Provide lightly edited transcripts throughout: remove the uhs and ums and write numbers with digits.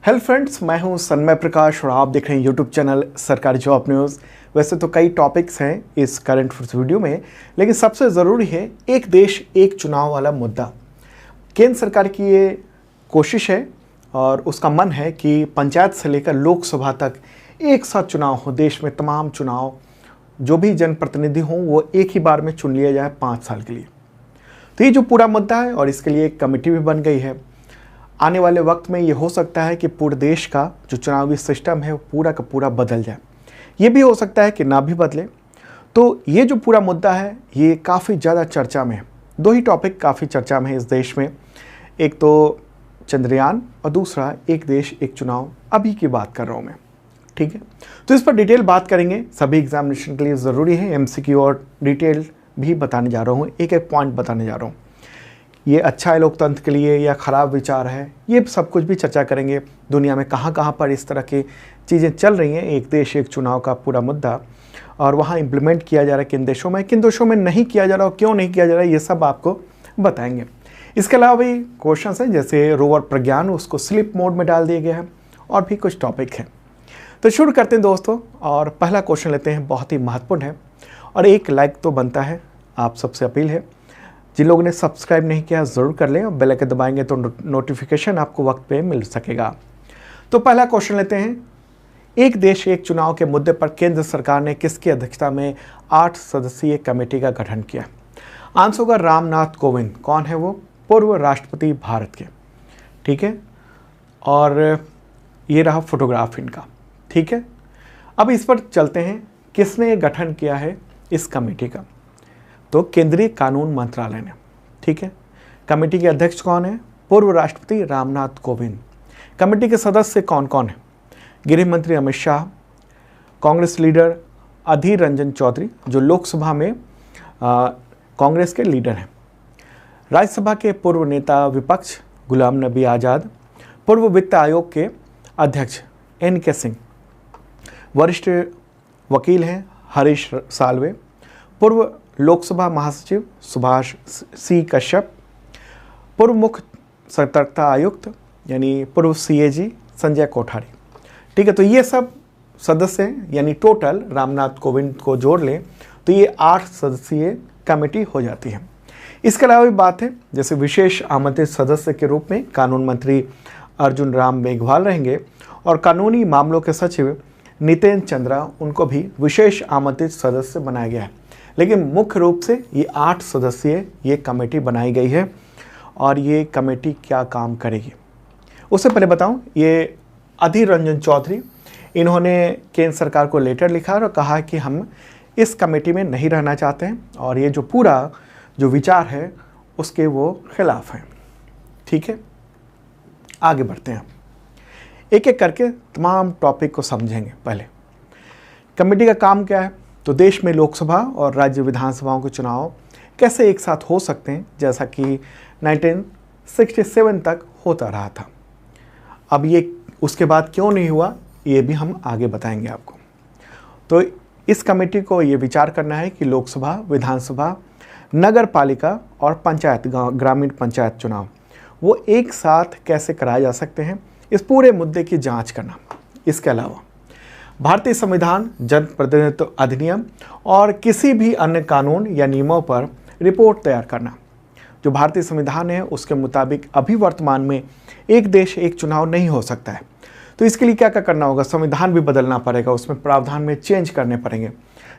Hello friends, मैं हूं सन्मय प्रकाश और आप देख रहे हैं यूट्यूब चैनल सरकारी जॉब न्यूज़। वैसे तो कई टॉपिक्स हैं इस करंट वीडियो में, लेकिन सबसे ज़रूरी है एक देश एक चुनाव वाला मुद्दा। केंद्र सरकार की ये कोशिश है और उसका मन है कि पंचायत से लेकर लोकसभा तक एक साथ चुनाव हो। देश में तमाम चुनाव जो भी जनप्रतिनिधि हों वो एक ही बार में चुन लिया जाए 5 साल के लिए। तो ये जो पूरा मुद्दा है और इसके लिए एक कमेटी भी बन गई है। आने वाले वक्त में ये हो सकता है कि पूरे देश का जो चुनावी सिस्टम है वो पूरा का पूरा बदल जाए। ये भी हो सकता है कि ना भी बदले। तो ये जो पूरा मुद्दा है ये काफ़ी ज़्यादा चर्चा में है। दो ही टॉपिक काफ़ी चर्चा में है इस देश में, एक तो चंद्रयान और दूसरा एक देश एक चुनाव। अभी की बात कर रहा हूँ मैं, ठीक है। तो इस पर डिटेल बात करेंगे, सभी एग्जामिनेशन के लिए ज़रूरी है। MCQ और डिटेल भी बताने जा रहा हूँ, एक एक पॉइंट बताने जा रहा हूँ। ये अच्छा है लोकतंत्र के लिए या ख़राब विचार है, ये सब कुछ भी चर्चा करेंगे। दुनिया में कहाँ कहाँ पर इस तरह की चीज़ें चल रही हैं, एक देश एक चुनाव का पूरा मुद्दा, और वहाँ इम्प्लीमेंट किया जा रहा है किन देशों में नहीं किया जा रहा और क्यों नहीं किया जा रहा है, ये सब आपको बताएंगे। इसके अलावा भी क्वेश्चन हैं, जैसे रोवर प्रज्ञान उसको स्लिप मोड में डाल दिया गया है, और भी कुछ टॉपिक हैं। तो शुरू करते हैं दोस्तों, और पहला क्वेश्चन लेते हैं, बहुत ही महत्वपूर्ण है और एक लाइक तो बनता है। आप सबसे अपील है, जिन लोगों ने सब्सक्राइब नहीं किया ज़रूर कर लें और बेल आइकन दबाएंगे तो नोटिफिकेशन आपको वक्त पे मिल सकेगा। तो पहला क्वेश्चन लेते हैं, एक देश एक चुनाव के मुद्दे पर केंद्र सरकार ने किसकी अध्यक्षता में 8 सदस्यीय कमेटी का गठन किया? आंसर होगा रामनाथ कोविंद। कौन है वो? पूर्व राष्ट्रपति भारत के, ठीक है। और ये रहा फोटोग्राफ इनका, ठीक है। अब इस पर चलते हैं, किसने गठन किया है इस कमेटी का? तो केंद्रीय कानून मंत्रालय ने, ठीक है। कमेटी के अध्यक्ष कौन है? पूर्व राष्ट्रपति रामनाथ कोविंद। कमेटी के सदस्य कौन कौन है? गृह मंत्री अमित शाह, कांग्रेस लीडर अधीर रंजन चौधरी जो लोकसभा में कांग्रेस के लीडर हैं, राज्यसभा के पूर्व नेता विपक्ष गुलाम नबी आज़ाद, पूर्व वित्त आयोग के अध्यक्ष NK सिंह, वरिष्ठ वकील हैं हरीश साल्वे, पूर्व लोकसभा महासचिव सुभाष C कश्यप, पूर्व मुख्य सतर्कता आयुक्त यानी पूर्व CAG संजय कोठारी, ठीक है। तो ये सब सदस्य हैं, यानी टोटल रामनाथ कोविंद को जोड़ लें तो ये 8 सदस्यीय कमेटी हो जाती है। इसके अलावा भी बात है, जैसे विशेष आमंत्रित सदस्य के रूप में कानून मंत्री अर्जुन राम मेघवाल रहेंगे और कानूनी मामलों के सचिव नितेन चंद्रा, उनको भी विशेष आमंत्रित सदस्य बनाया गया है। लेकिन मुख्य रूप से ये 8 सदस्यीय ये कमेटी बनाई गई है। और ये कमेटी क्या काम करेगी उससे पहले बताऊं, ये अधीर रंजन चौधरी, इन्होंने केंद्र सरकार को लेटर लिखा और कहा कि हम इस कमेटी में नहीं रहना चाहते हैं और ये जो पूरा जो विचार है उसके वो खिलाफ हैं, ठीक है। आगे बढ़ते हैं, एक एक करके तमाम टॉपिक को समझेंगे। पहले कमेटी का काम क्या है? तो देश में लोकसभा और राज्य विधानसभाओं के चुनाव कैसे एक साथ हो सकते हैं, जैसा कि 1967 तक होता रहा था। अब ये उसके बाद क्यों नहीं हुआ, ये भी हम आगे बताएंगे आपको। तो इस कमेटी को ये विचार करना है कि लोकसभा, विधानसभा, नगर पालिका और पंचायत, ग्रामीण पंचायत चुनाव वो एक साथ कैसे कराए जा सकते हैं, इस पूरे मुद्दे की जांच करना। इसके अलावा भारतीय संविधान, जनप्रतिनिधित्व अधिनियम और किसी भी अन्य कानून या नियमों पर रिपोर्ट तैयार करना। जो भारतीय संविधान है उसके मुताबिक अभी वर्तमान में एक देश एक चुनाव नहीं हो सकता है। तो इसके लिए क्या क्या करना होगा? संविधान भी बदलना पड़ेगा, उसमें प्रावधान में चेंज करने पड़ेंगे।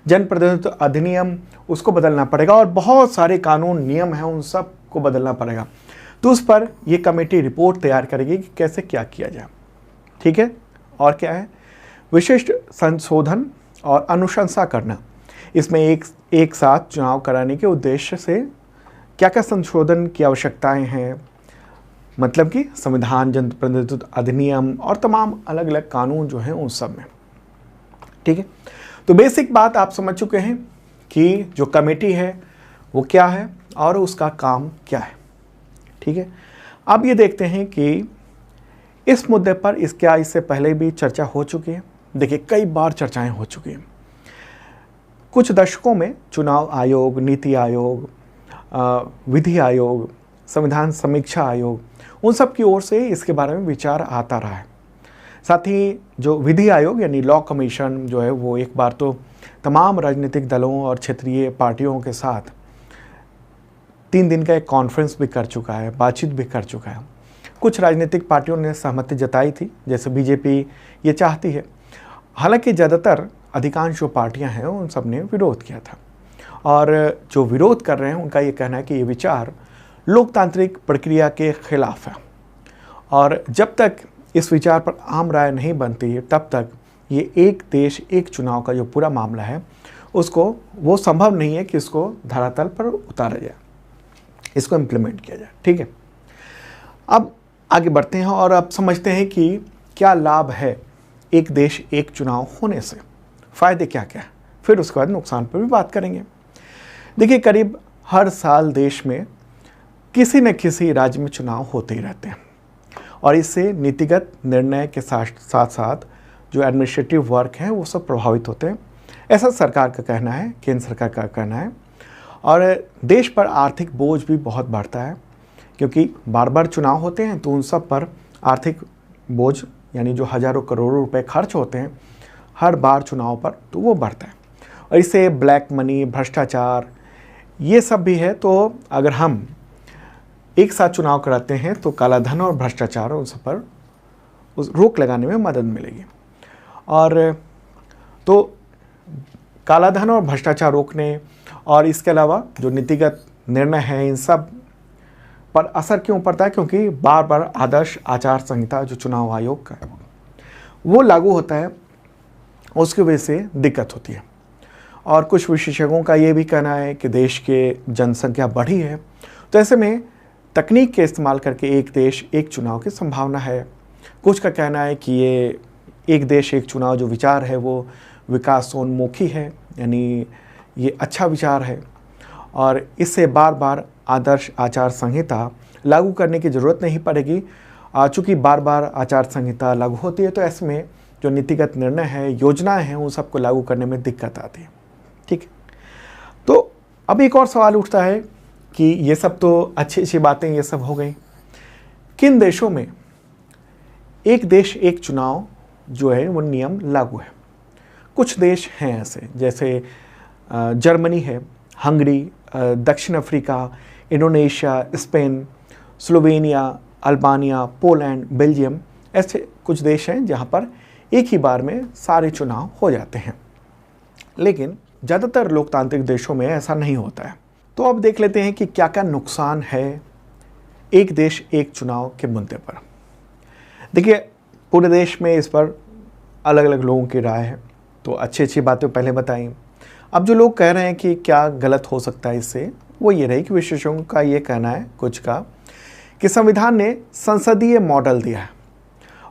जनप्रतिनिधित्व अधिनियम उसको बदलना पड़ेगा और बहुत सारे कानून नियम हैं उन सब को बदलना पड़ेगा। तो उस पर यह कमेटी रिपोर्ट तैयार करेगी कि कैसे क्या किया जाए, ठीक है। और क्या है? विशिष्ट संशोधन और अनुशंसा करना। इसमें एक साथ चुनाव कराने के उद्देश्य से क्या क्या संशोधन की आवश्यकताएं हैं, मतलब कि संविधान, जनप्रतिनिधित्व अधिनियम और तमाम अलग अलग कानून जो हैं उन सब में, ठीक है। तो बेसिक बात आप समझ चुके हैं कि जो कमेटी है वो क्या है और उसका काम क्या है, ठीक है। अब ये देखते हैं कि इस मुद्दे पर इससे पहले भी चर्चा हो चुकी है। देखिए, कई बार चर्चाएं हो चुकी हैं। कुछ दशकों में चुनाव आयोग, नीति आयोग, विधि आयोग, संविधान समीक्षा आयोग, उन सब की ओर से इसके बारे में विचार आता रहा है। साथ ही जो विधि आयोग यानी लॉ कमीशन जो है वो एक बार तो तमाम राजनीतिक दलों और क्षेत्रीय पार्टियों के साथ 3 दिन का एक कॉन्फ्रेंस भी कर चुका है, बातचीत भी कर चुका है। कुछ राजनीतिक पार्टियों ने सहमति जताई थी, जैसे बीजेपी ये चाहती है। हालांकि ज़्यादातर अधिकांश जो पार्टियां हैं उन सब ने विरोध किया था, और जो विरोध कर रहे हैं उनका ये कहना है कि ये विचार लोकतांत्रिक प्रक्रिया के खिलाफ है, और जब तक इस विचार पर आम राय नहीं बनती तब तक ये एक देश एक चुनाव का जो पूरा मामला है उसको वो संभव नहीं है कि इसको धरातल पर उतारा जाए, इसको इम्प्लीमेंट किया जाए। ठीक है, अब आगे बढ़ते हैं और अब समझते हैं कि क्या लाभ है एक देश एक चुनाव होने से, फ़ायदे क्या क्या है, फिर उसके बाद नुकसान पर भी बात करेंगे। देखिए, करीब हर साल देश में किसी न किसी राज्य में चुनाव होते ही रहते हैं, और इससे नीतिगत निर्णय के साथ साथ जो एडमिनिस्ट्रेटिव वर्क है वो सब प्रभावित होते हैं, ऐसा सरकार का कहना है, केंद्र सरकार का कहना है। और देश पर आर्थिक बोझ भी बहुत बढ़ता है, क्योंकि बार बार चुनाव होते हैं तो उन सब पर आर्थिक बोझ यानी जो हज़ारों करोड़ों रुपए खर्च होते हैं हर बार चुनाव पर, तो वो बढ़ता है। और इससे ब्लैक मनी, भ्रष्टाचार ये सब भी है। तो अगर हम एक साथ चुनाव कराते हैं तो कालाधन और भ्रष्टाचार उन सब पर रोक लगाने में मदद मिलेगी। और तो कालाधन और भ्रष्टाचार रोकने और इसके अलावा जो नीतिगत निर्णय है इन सब पर असर क्यों पड़ता है, क्योंकि बार बार आदर्श आचार संहिता जो चुनाव आयोग का है वो लागू होता है, उसकी वजह से दिक्कत होती है। और कुछ विशेषज्ञों का ये भी कहना है कि देश के जनसंख्या बढ़ी है, तो ऐसे में तकनीक के इस्तेमाल करके एक देश एक चुनाव की संभावना है। कुछ का कहना है कि ये एक देश एक चुनाव जो विचार है वो विकासोन्मुखी है, यानी ये अच्छा विचार है, और इससे बार बार आदर्श आचार संहिता लागू करने की ज़रूरत नहीं पड़ेगी। चूँकि बार बार आचार संहिता लागू होती है तो ऐसे में जो नीतिगत निर्णय है, योजनाएं हैं, उन सबको लागू करने में दिक्कत आती है। ठीक है, तो अब एक और सवाल उठता है कि ये सब तो अच्छी अच्छी बातें ये सब हो गई, किन देशों में एक देश एक चुनाव जो है वो नियम लागू है? कुछ देश हैं ऐसे, जैसे जर्मनी है, हंगरी, दक्षिण Africa, Indonesia, Spain, Slovenia, Albania, Poland, Belgium, ऐसे कुछ देश हैं जहाँ पर एक ही बार में सारे चुनाव हो जाते हैं। लेकिन ज़्यादातर लोकतांत्रिक देशों में ऐसा नहीं होता है। तो अब देख लेते हैं कि क्या क्या नुकसान है एक देश एक चुनाव के मुद्दे पर। देखिए, पूरे देश में इस पर अलग अलग लोगों की राय है, तो अच्छी अच्छी बातें पहले बताई। अब जो लोग कह रहे हैं कि क्या गलत हो सकता है इससे, वो ये रही कि विशेषज्ञों का ये कहना है, कुछ का, कि संविधान ने संसदीय मॉडल दिया है,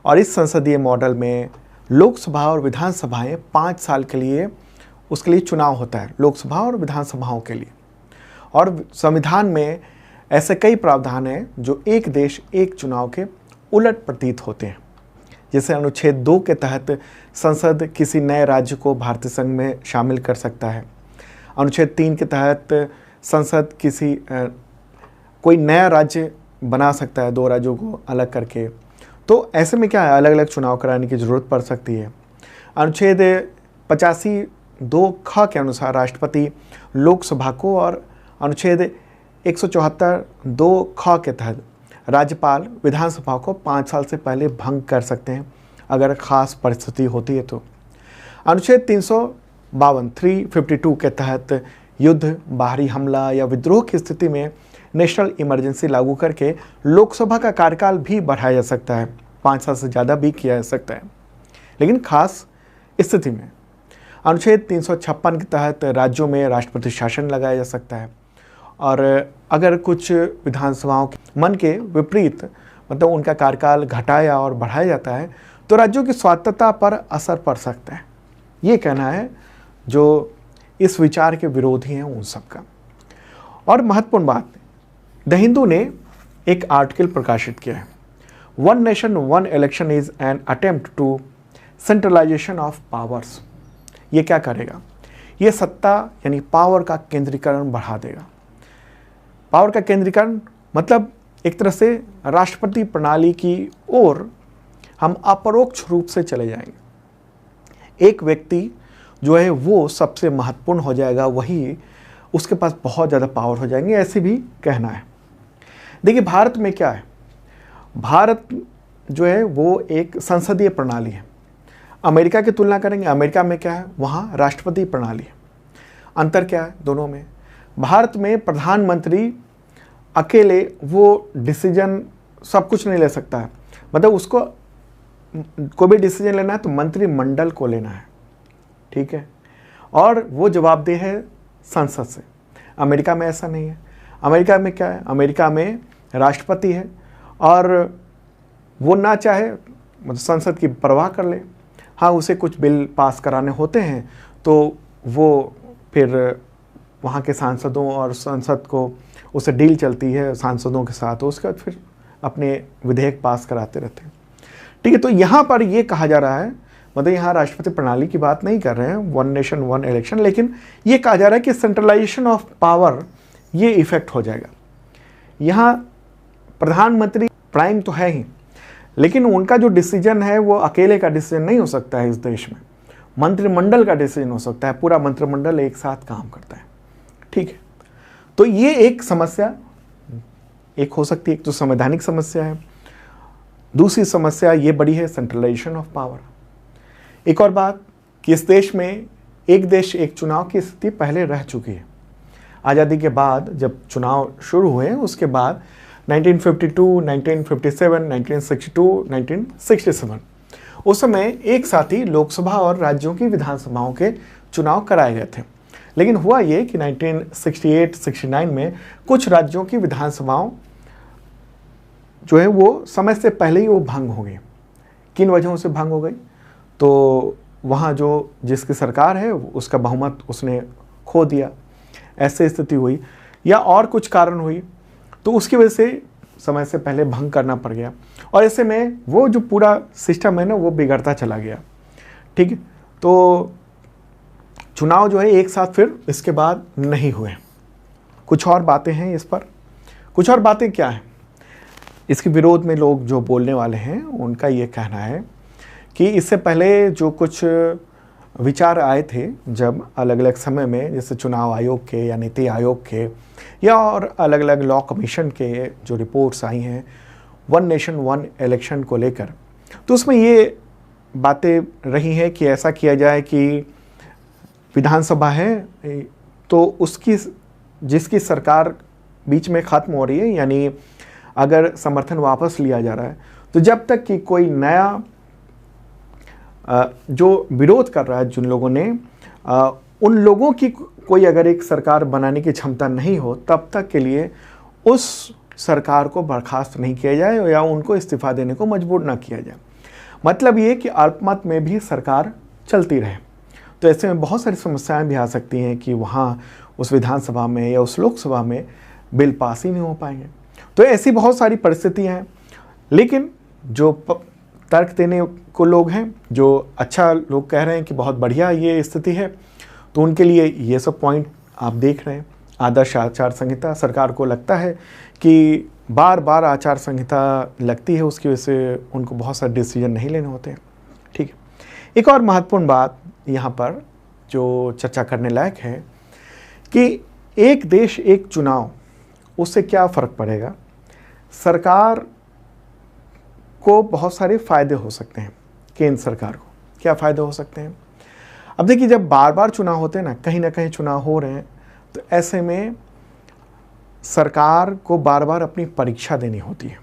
और इस संसदीय मॉडल में लोकसभा और विधानसभाएं 5 साल के लिए उसके लिए चुनाव होता है, लोकसभा और विधानसभाओं के लिए। और संविधान में ऐसे कई प्रावधान हैं जो एक देश एक चुनाव के उलट प्रतीत होते हैं। जैसे अनुच्छेद 2 के तहत संसद किसी नए राज्य को भारतीय संघ में शामिल कर सकता है। अनुच्छेद 3 के तहत संसद किसी कोई नया राज्य बना सकता है, 2 राज्यों को अलग करके। तो ऐसे में क्या है, अलग अलग चुनाव कराने की ज़रूरत पड़ सकती है। अनुच्छेद 85(2) ख के अनुसार राष्ट्रपति लोकसभा को, और अनुच्छेद 174(2) ख के तहत राज्यपाल विधानसभा को 5 साल से पहले भंग कर सकते हैं अगर ख़ास परिस्थिति होती है तो। अनुच्छेद 352 के तहत युद्ध, बाहरी हमला या विद्रोह की स्थिति में नेशनल इमरजेंसी लागू करके लोकसभा का कार्यकाल भी बढ़ाया जा सकता है, 5 साल से ज़्यादा भी किया जा सकता है, लेकिन खास स्थिति में। अनुच्छेद 356 के तहत राज्यों में राष्ट्रपति शासन लगाया जा सकता है, और अगर कुछ विधानसभाओं के मन के विपरीत मतलब उनका कार्यकाल घटाया और बढ़ाया जाता है तो राज्यों की स्वायत्तता पर असर पड़ सकता है। ये कहना है जो इस विचार के विरोधी हैं उन सब का। और महत्वपूर्ण बात, द हिंदू ने एक आर्टिकल प्रकाशित किया है, one nation one election is an attempt to centralisation of powers. ये क्या करेगा, ये सत्ता यानी पावर का केंद्रीकरण बढ़ा देगा। पावर का केंद्रीकरण मतलब एक तरह से राष्ट्रपति प्रणाली की ओर हम अपरोक्ष रूप से चले जाएंगे। एक व्यक्ति जो है वो सबसे महत्वपूर्ण हो जाएगा, वही उसके पास बहुत ज़्यादा पावर हो जाएंगे, ऐसे भी कहना है। देखिए भारत में क्या है, भारत जो है वो एक संसदीय प्रणाली है। अमेरिका की तुलना करेंगे, अमेरिका में क्या है, वहाँ राष्ट्रपति प्रणाली है। अंतर क्या है दोनों में? भारत में प्रधानमंत्री अकेले वो डिसीजन सब कुछ नहीं ले सकता है, मतलब उसको कोई भी डिसीजन लेना है तो मंत्रिमंडल को लेना है, ठीक है, और वो जवाबदेह है संसद से। अमेरिका में ऐसा नहीं है। अमेरिका में क्या है, अमेरिका में राष्ट्रपति है और वो ना चाहे मतलब संसद की परवाह कर ले। हाँ, उसे कुछ बिल पास कराने होते हैं तो वो फिर वहाँ के सांसदों और संसद को उसे डील चलती है सांसदों के साथ, उसके बाद फिर अपने विधेयक पास कराते रहते हैं, ठीक है। तो यहाँ पर ये कहा जा रहा है, मतलब यहाँ राष्ट्रपति प्रणाली की बात नहीं कर रहे हैं, वन नेशन वन इलेक्शन, लेकिन ये कहा जा रहा है कि सेंट्रलाइजेशन ऑफ पावर ये इफेक्ट हो जाएगा। यहाँ प्रधानमंत्री प्राइम तो है ही, लेकिन उनका जो डिसीजन है वो अकेले का डिसीजन नहीं हो सकता है इस देश में, मंत्रिमंडल का डिसीजन हो सकता है, पूरा मंत्रिमंडल एक साथ काम करता है, ठीक है। तो ये एक समस्या एक हो सकती है, एक तो संवैधानिक समस्या है, दूसरी समस्या ये बड़ी है सेंट्रलाइजेशन ऑफ पावर। एक और बात कि इस देश में एक देश एक चुनाव की स्थिति पहले रह चुकी है। आज़ादी के बाद जब चुनाव शुरू हुए उसके बाद 1952, 1957, 1962, 1967 उस समय एक साथ ही लोकसभा और राज्यों की विधानसभाओं के चुनाव कराए गए थे। लेकिन हुआ ये कि 1968-69 में कुछ राज्यों की विधानसभाओं जो है वो समय से पहले ही वो भंग हो गई। किन वजहों से भंग हो गई? तो वहाँ जो जिसकी सरकार है उसका बहुमत उसने खो दिया, ऐसे स्थिति हुई, या और कुछ कारण हुई, तो उसकी वजह से समय से पहले भंग करना पड़ गया और ऐसे में वो जो पूरा सिस्टम है ना वो बिगड़ता चला गया, ठीक है। तो चुनाव जो है एक साथ फिर इसके बाद नहीं हुए। कुछ और बातें हैं इस पर। कुछ और बातें क्या हैं? इसके विरोध में लोग जो बोलने वाले हैं उनका ये कहना है कि इससे पहले जो कुछ विचार आए थे जब अलग अलग समय में, जैसे चुनाव आयोग के या नीति आयोग के या और अलग अलग लॉ कमीशन के जो रिपोर्ट्स आई हैं वन नेशन वन इलेक्शन को लेकर, तो उसमें ये बातें रही हैं कि ऐसा किया जाए कि विधानसभा है तो उसकी जिसकी सरकार बीच में ख़त्म हो रही है, यानी अगर समर्थन वापस लिया जा रहा है, तो जब तक कि कोई नया जो विरोध कर रहा है जिन लोगों ने उन लोगों की कोई अगर एक सरकार बनाने की क्षमता नहीं हो, तब तक के लिए उस सरकार को बर्खास्त नहीं किया जाए या उनको इस्तीफा देने को मजबूर ना किया जाए। मतलब ये कि अल्पमत में भी सरकार चलती रहे। तो ऐसे में बहुत सारी समस्याएं भी आ सकती हैं कि वहाँ उस विधानसभा में या उस लोकसभा में बिल पास ही नहीं हो पाएंगे। तो ऐसी बहुत सारी परिस्थितियाँ हैं, लेकिन जो तर्क देने को लोग हैं, जो अच्छा लोग कह रहे हैं कि बहुत बढ़िया ये स्थिति है, तो उनके लिए ये सब पॉइंट आप देख रहे हैं। आदर्श आचार संहिता, सरकार को लगता है कि बार बार आचार संहिता लगती है, उसकी वजह से उनको बहुत सारे डिसीजन नहीं लेने होते हैं, ठीक है। एक और महत्वपूर्ण बात यहाँ पर जो चर्चा करने लायक है कि एक देश एक चुनाव, उससे क्या फ़र्क पड़ेगा। सरकार को बहुत सारे फ़ायदे हो सकते हैं। केंद्र सरकार को क्या फ़ायदे हो सकते हैं? अब देखिए, जब बार बार चुनाव होते हैं ना कहीं चुनाव हो रहे हैं, तो ऐसे में सरकार को बार बार अपनी परीक्षा देनी होती है।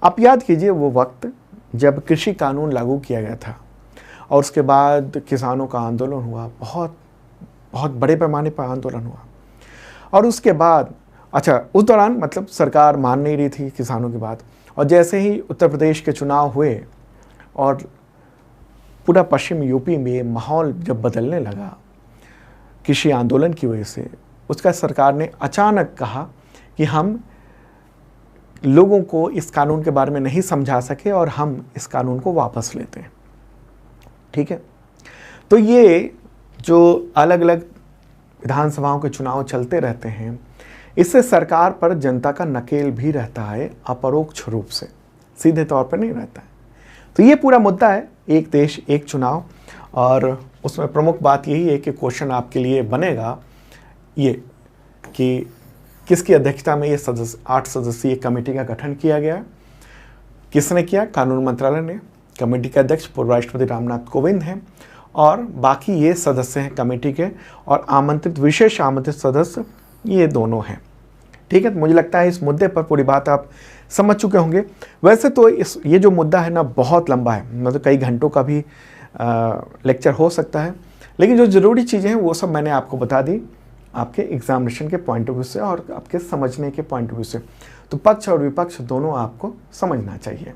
आप याद कीजिए वो वक्त जब कृषि कानून लागू किया गया था और उसके बाद किसानों का आंदोलन हुआ, बहुत बहुत बड़े पैमाने पर आंदोलन हुआ, और उसके बाद उस दौरान मतलब सरकार मान नहीं रही थी किसानों की बात, और जैसे ही उत्तर प्रदेश के चुनाव हुए और पूरा पश्चिम यूपी में माहौल जब बदलने लगा कृषि आंदोलन की वजह से, उसका सरकार ने अचानक कहा कि हम लोगों को इस कानून के बारे में नहीं समझा सके और हम इस कानून को वापस लेते हैं, ठीक है। तो ये जो अलग अलग विधानसभाओं के चुनाव चलते रहते हैं, इससे सरकार पर जनता का नकेल भी रहता है, अपरोक्ष रूप से, सीधे तौर पर नहीं रहता है। तो ये पूरा मुद्दा है एक देश एक चुनाव, और उसमें प्रमुख बात यही है कि क्वेश्चन आपके लिए बनेगा ये कि किसकी अध्यक्षता में ये 8 सदस्यीय कमेटी का गठन किया गया। किसने किया? कानून मंत्रालय ने। कमेटी के अध्यक्ष पूर्व राष्ट्रपति रामनाथ कोविंद हैं और बाकी ये सदस्य हैं कमेटी के, और आमंत्रित विशेष आमंत्रित सदस्य ये दोनों हैं। ठीक है, तो मुझे लगता है इस मुद्दे पर पूरी बात आप समझ चुके होंगे। वैसे तो ये जो मुद्दा है ना बहुत लंबा है, मतलब कई घंटों का भी लेक्चर हो सकता है, लेकिन जो ज़रूरी चीज़ें हैं वो सब मैंने आपको बता दी आपके एग्जामिनेशन के पॉइंट ऑफ व्यू से और आपके समझने के पॉइंट ऑफ व्यू से। तो पक्ष और विपक्ष दोनों आपको समझना चाहिए।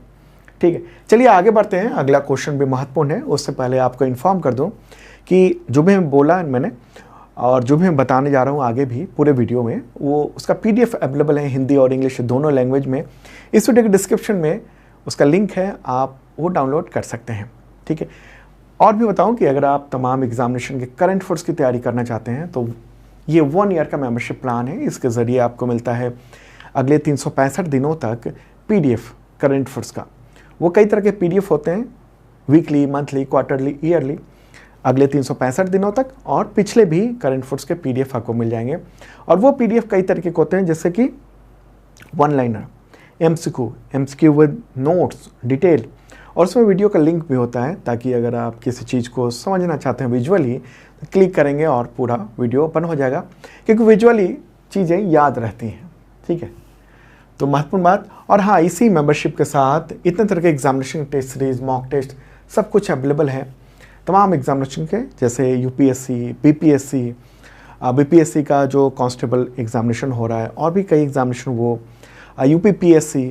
ठीक है, चलिए आगे बढ़ते हैं। अगला क्वेश्चन भी महत्वपूर्ण है। उससे पहले आपको इन्फॉर्म कर दूं कि जो भी बोला मैंने और जो भी मैं बताने जा रहा हूँ आगे भी पूरे वीडियो में, वो उसका PDF अवेलेबल है हिंदी और इंग्लिश दोनों लैंग्वेज में। इस वीडियो के डिस्क्रिप्शन में उसका लिंक है, आप वो डाउनलोड कर सकते हैं। ठीक है, और भी बताऊं कि अगर आप तमाम एग्जामिनेशन के करंट अफेयर्स की तैयारी करना चाहते हैं तो ये 1 ईयर का मेंबरशिप प्लान है। इसके ज़रिए आपको मिलता है अगले 365 दिनों तक PDF करंट अफेयर्स का। वो कई तरह के PDF होते हैं, वीकली, मंथली, क्वार्टरली, ईयरली, अगले 365 दिनों तक, और पिछले भी करंट अफेयर्स के PDF आपको मिल जाएंगे। और वो PDF कई तरीके के होते हैं, जैसे कि 1 liner, MCQ with notes, detail, और उसमें वीडियो का लिंक भी होता है, ताकि अगर आप किसी चीज़ को समझना चाहते हैं विजुअली तो क्लिक करेंगे और पूरा वीडियो ओपन हो जाएगा, क्योंकि विजुअली चीज़ें याद रहती हैं। ठीक है, तो महत्वपूर्ण बात। और हाँ, इसी मेंबरशिप के साथ इतने तरह के examination test series, mock test सब कुछ अवेलेबल है तमाम एग्जामिनेशन के, जैसे UPSC, BPSC का जो कांस्टेबल एग्जामिनेशन हो रहा है, और भी कई एग्जामिनेशन, वो UPPSC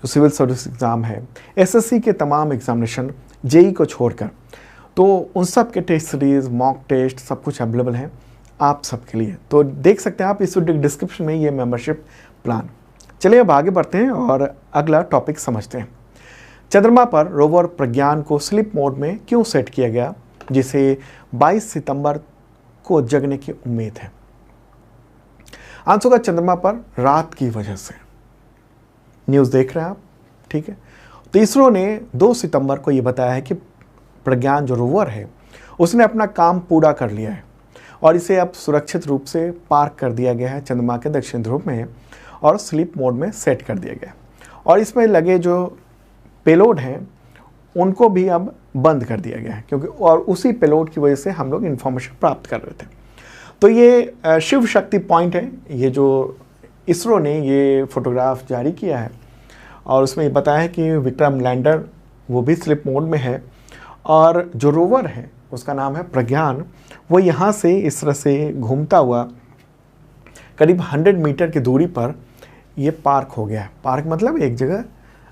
जो सिविल सर्विस एग्ज़ाम है, SSC के तमाम एग्जामिनेशन, JEE को छोड़कर, तो उन सब के टेस्ट सीरीज, मॉक टेस्ट सब कुछ अवेलेबल है आप सबके लिए। तो देख सकते हैं आप इस वीडियो डिस्क्रिप्शन में ये मेंबरशिप प्लान। चलिए अब आगे बढ़ते हैं और अगला टॉपिक समझते हैं। चंद्रमा पर रोवर प्रज्ञान को स्लीप मोड में क्यों सेट किया गया, जिसे 22 सितंबर को जगने की उम्मीद है? आंसर का चंद्रमा पर रात की वजह से। न्यूज़ देख रहे हैं आप, ठीक है। तो इसरो ने 2 सितंबर को ये बताया है कि प्रज्ञान जो रोवर है उसने अपना काम पूरा कर लिया है और इसे अब सुरक्षित रूप से पार्क कर दिया गया है चंद्रमा के दक्षिण ध्रुव में और स्लीप मोड में सेट कर दिया गया। और इसमें लगे जो पेलोड हैं उनको भी अब बंद कर दिया गया है, क्योंकि और उसी पेलोड की वजह से हम लोग इन्फॉर्मेशन प्राप्त कर रहे थे। तो ये शिव शक्ति पॉइंट है, ये जो इसरो ने ये फोटोग्राफ जारी किया है और उसमें ये बताया है कि विक्रम लैंडर वो भी स्लीप मोड में है और जो रोवर है उसका नाम है प्रज्ञान, वो यहाँ से इस तरह से घूमता हुआ करीब 100 मीटर की दूरी पर ये पार्क हो गया है। पार्क मतलब एक जगह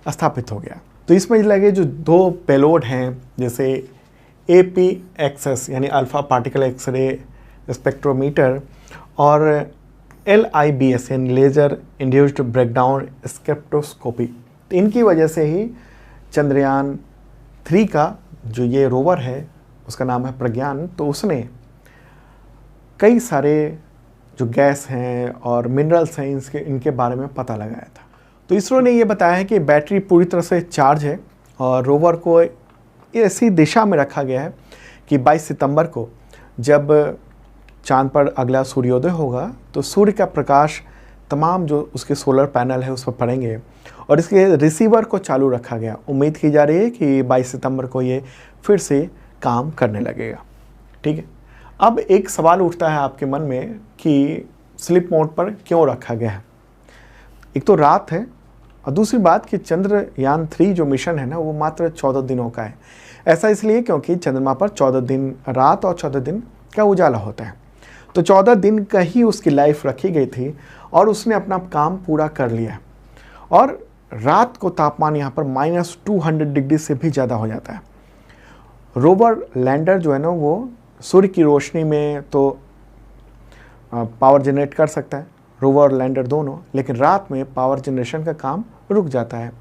स्थापित हो गया। तो इसमें लगे जो 2 पेलोड हैं, जैसे APXS यानी अल्फा पार्टिकल एक्सरे स्पेक्ट्रोमीटर और LIBS यानी लेज़र इंड्यूस्ड ब्रेकडाउन स्पेक्ट्रोस्कोपी, तो इनकी वजह से ही चंद्रयान 3 का जो ये रोवर है उसका नाम है प्रज्ञान, तो उसने कई सारे जो गैस हैं और मिनरल्स हैं इनके बारे में पता लगाया था। तो इसरो ने ये बताया है कि बैटरी पूरी तरह से चार्ज है और रोवर को ऐसी दिशा में रखा गया है कि 22 सितंबर को जब चांद पर अगला सूर्योदय होगा तो सूर्य का प्रकाश तमाम जो उसके सोलर पैनल है उस पर पड़ेंगे और इसके रिसीवर को चालू रखा गया। उम्मीद की जा रही है कि 22 सितंबर को ये फिर से काम करने लगेगा। ठीक है, अब एक सवाल उठता है आपके मन में कि स्लीप मोड पर क्यों रखा गया है। एक तो रात है और दूसरी बात कि चंद्रयान 3 जो मिशन है ना वो मात्र 14 दिनों का है। ऐसा इसलिए क्योंकि चंद्रमा पर 14 दिन रात और 14 दिन का उजाला होता है, तो 14 दिन का ही उसकी लाइफ रखी गई थी और उसने अपना काम पूरा कर लिया है। और रात को तापमान यहाँ पर -200 डिग्री से भी ज़्यादा हो जाता है। रोवर लैंडर जो है ना वो सूर्य की रोशनी में तो पावर जनरेट कर सकता है, रोवर और लैंडर दोनों, लेकिन रात में पावर जनरेशन का काम रुक जाता है।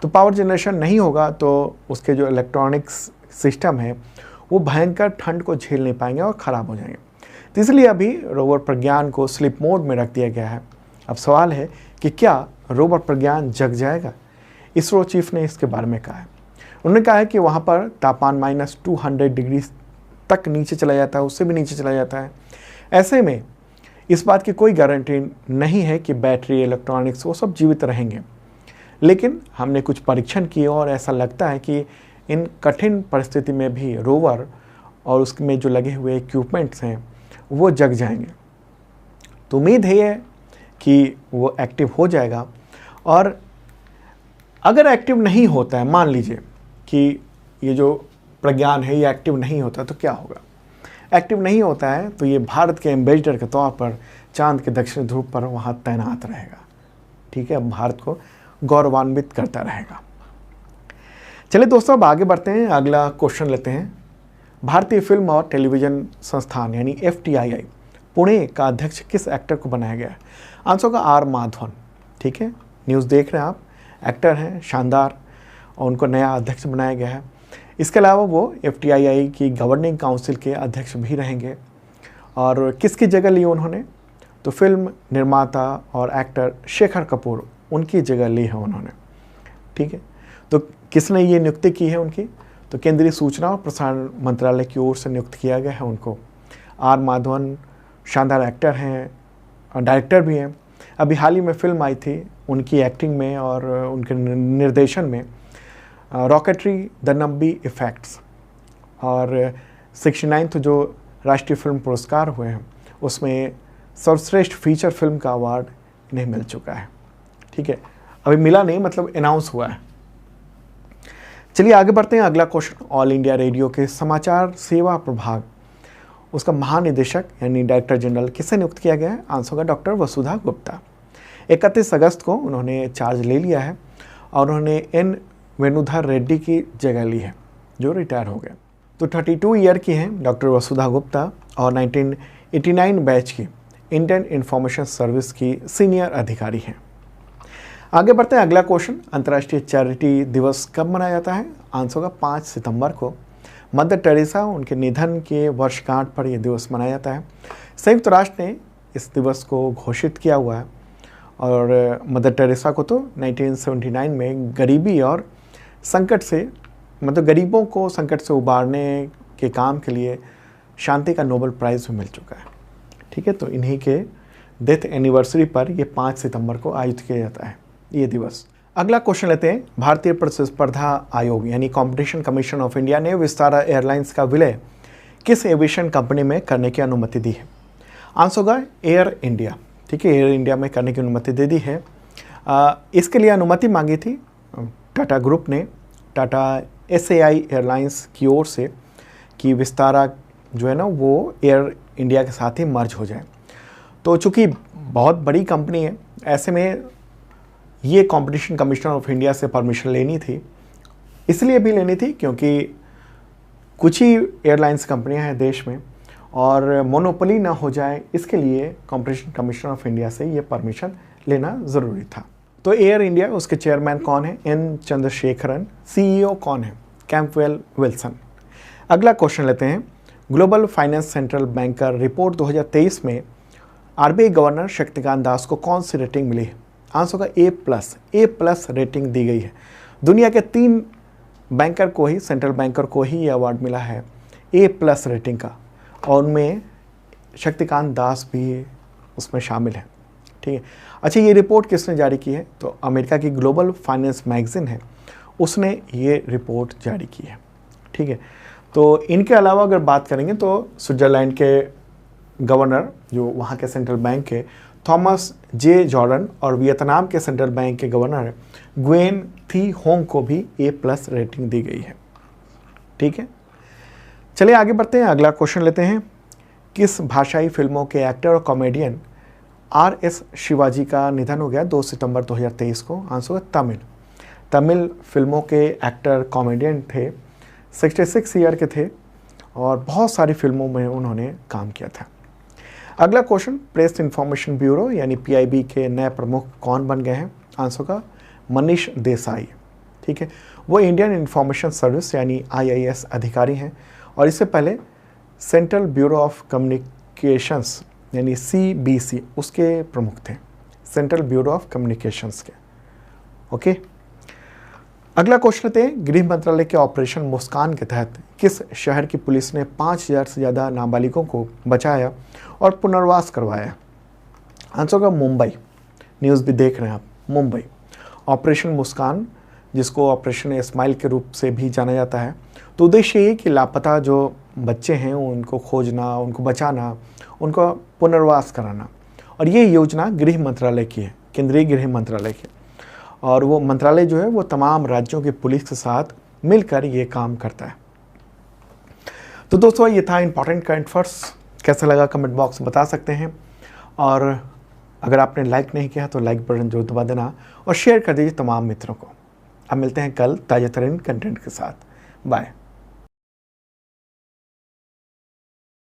तो पावर जनरेशन नहीं होगा तो उसके जो इलेक्ट्रॉनिक्स सिस्टम है वो भयंकर ठंड को झेल नहीं पाएंगे और ख़राब हो जाएंगे। तो इसलिए अभी रोवर प्रज्ञान को स्लीप मोड में रख दिया गया है। अब सवाल है कि क्या रोवर प्रज्ञान जग जाएगा? इसरो चीफ ने इसके बारे में कहा है। उन्होंने कहा है कि वहाँ पर तापमान -200 डिग्री तक नीचे चला जाता है, उससे भी नीचे चला जाता है। ऐसे में इस बात की कोई गारंटी नहीं है कि बैटरी, इलेक्ट्रॉनिक्स वो सब जीवित रहेंगे, लेकिन हमने कुछ परीक्षण किए और ऐसा लगता है कि इन कठिन परिस्थिति में भी रोवर और उसमें जो लगे हुए इक्विपमेंट्स हैं वो जग जाएंगे। तो उम्मीद है कि वो एक्टिव हो जाएगा। और अगर एक्टिव नहीं होता है, मान लीजिए कि ये जो प्रज्ञान है ये एक्टिव नहीं होता, तो क्या होगा? एक्टिव नहीं होता है तो ये भारत के एम्बेसडर के तौर पर चांद के दक्षिण ध्रुव पर वहाँ तैनात रहेगा। ठीक है, भारत को गौरवान्वित करता रहेगा। चलिए दोस्तों, अब आगे बढ़ते हैं, अगला क्वेश्चन लेते हैं। भारतीय फिल्म और टेलीविज़न संस्थान यानी FTII पुणे का अध्यक्ष किस एक्टर को बनाया गया है? आंसर होगा R माधवन। ठीक है, न्यूज़ देख रहे हैं आप, एक्टर हैं शानदार, और उनको नया अध्यक्ष बनाया गया है। इसके अलावा वो FTII की गवर्निंग काउंसिल के अध्यक्ष भी रहेंगे। और किसकी जगह ली उन्होंने? तो फिल्म निर्माता और एक्टर शेखर कपूर, उनकी जगह ली है उन्होंने। ठीक है, तो किसने ये नियुक्ति की है उनकी? तो केंद्रीय सूचना और प्रसारण मंत्रालय की ओर से नियुक्त किया गया है उनको। R माधवन शानदार एक्टर हैं और डायरेक्टर भी हैं। अभी हाल ही में फिल्म आई थी उनकी एक्टिंग में और उनके निर्देशन में, रॉकेटरी द नब्बी इफ़ेक्ट्स, और 69th जो राष्ट्रीय फिल्म पुरस्कार हुए हैं उसमें सर्वश्रेष्ठ फीचर फिल्म का अवार्ड इन्हें मिल चुका है। ठीक है, अभी मिला नहीं, मतलब अनाउंस हुआ है। चलिए आगे बढ़ते हैं, अगला क्वेश्चन। ऑल इंडिया रेडियो के समाचार सेवा प्रभाग, उसका महानिदेशक यानी डायरेक्टर जनरल किसे नियुक्त किया गया है? आंसर होगा डॉक्टर वसुधा गुप्ता। 31 अगस्त को उन्होंने चार्ज ले लिया है और उन्होंने N वेणुधर रेड्डी की जगह ली है जो रिटायर हो गए। तो 32 ईयर की हैं डॉक्टर वसुधा गुप्ता और 1989 बैच की इंडियन इंफॉर्मेशन सर्विस की सीनियर अधिकारी हैं। आगे बढ़ते हैं, अगला क्वेश्चन। अंतर्राष्ट्रीय चैरिटी दिवस कब मनाया जाता है? आंसर होगा 5 सितंबर को। मदर टेरेसा, उनके निधन के वर्षगांठ पर यह दिवस मनाया जाता है। संयुक्त राष्ट्र ने इस दिवस को घोषित किया हुआ है और मदर टेरेसा को तो 1979 में गरीबी और संकट से, मतलब गरीबों को संकट से उबारने के काम के लिए शांति का नोबेल प्राइज़ भी मिल चुका है। ठीक है, तो इन्हीं के डेथ एनिवर्सरी पर यह 5 सितंबर को आयोजित किया जाता है ये दिवस। अगला क्वेश्चन लेते हैं। भारतीय प्रतिस्पर्धा आयोग यानी कॉम्पिटिशन कमीशन ऑफ इंडिया ने विस्तारा एयरलाइंस का विलय किस एविएशन कंपनी में करने की अनुमति दी है? आंसर होगा एयर इंडिया। ठीक है, एयर इंडिया में करने की अनुमति दे दी है। इसके लिए अनुमति मांगी थी टाटा ग्रुप ने, टाटा SAI एयरलाइंस की ओर से, कि विस्तारा जो है ना वो एयर इंडिया के साथ ही मर्ज हो जाए। तो चूँकि बहुत बड़ी कंपनी है, ऐसे में ये कॉम्पिटिशन कमीशन ऑफ इंडिया से परमिशन लेनी थी। इसलिए भी लेनी थी क्योंकि कुछ ही एयरलाइंस कंपनियां हैं देश में और मोनोपोली ना हो जाए, इसके लिए कॉम्पिटिशन कमीशन ऑफ इंडिया से ये परमिशन लेना ज़रूरी था। तो एयर इंडिया, उसके चेयरमैन कौन है? N चंद्रशेखरन। CEO कौन है? Campbell Wilson. अगला क्वेश्चन लेते हैं। Global finance central banker report 2023 में RBI गवर्नर शक्तिकांत दास को कौन सी रेटिंग मिली है? आंसर होगा A+ रेटिंग दी गई है। दुनिया के 3 बैंकर को ही, सेंट्रल बैंकर को ही ये अवार्ड मिला है A+ रेटिंग का, और उनमें शक्तिकांत दास भी उसमें शामिल है। ठीक है, अच्छा ये रिपोर्ट किसने जारी की है? तो अमेरिका की ग्लोबल फाइनेंस मैगजीन है, उसने ये रिपोर्ट जारी की है। ठीक है, तो इनके अलावा अगर बात करेंगे तो स्विट्ज़रलैंड के गवर्नर जो वहाँ के सेंट्रल बैंक के थॉमस J जॉर्डन और वियतनाम के सेंट्रल बैंक के गवर्नर ग्वेन थी होंग को भी A+ रेटिंग दी गई है। ठीक है, चलिए आगे बढ़ते हैं, अगला क्वेश्चन लेते हैं। किस भाषाई फिल्मों के एक्टर और कॉमेडियन R.S. शिवाजी का निधन हो गया 2 सितंबर 2023 को? आंसर है तमिल फिल्मों के एक्टर कॉमेडियन थे, 66 ईयर के थे और बहुत सारी फिल्मों में उन्होंने काम किया था। अगला क्वेश्चन। प्रेस इंफॉर्मेशन ब्यूरो यानी PIB के नए प्रमुख कौन बन गए हैं? आंसर का मनीष देसाई। ठीक है, वो इंडियन इंफॉर्मेशन सर्विस यानी IIS अधिकारी हैं और इससे पहले सेंट्रल ब्यूरो ऑफ कम्युनिकेशंस यानी CBC उसके प्रमुख थे, सेंट्रल ब्यूरो ऑफ कम्युनिकेशंस के। ओके, अगला क्वेश्चन लेते हैं, गृह मंत्रालय के ऑपरेशन मुस्कान के तहत किस शहर की पुलिस ने 5000 से ज़्यादा नाबालिगों को बचाया और पुनर्वास करवाया? आंसर होगा मुंबई। न्यूज़ भी देख रहे हैं आप, मुंबई। ऑपरेशन मुस्कान, जिसको ऑपरेशन स्माइल के रूप से भी जाना जाता है, तो उद्देश्य ये कि लापता जो बच्चे हैं उनको खोजना, उनको बचाना, उनको पुनर्वास कराना। और ये योजना गृह मंत्रालय की है, केंद्रीय गृह मंत्रालय की। और वो मंत्रालय जो है वो तमाम राज्यों की पुलिस के साथ मिलकर ये काम करता है। तो दोस्तों ये था इंपॉर्टेंट करंट अफेयर्स। कैसा लगा कमेंट बॉक्स में बता सकते हैं। और अगर आपने लाइक नहीं किया तो लाइक बटन जरूर दबा देना और शेयर कर दीजिए तमाम मित्रों को। अब मिलते हैं कल ताज़ा तरीन कंटेंट के साथ। बाय।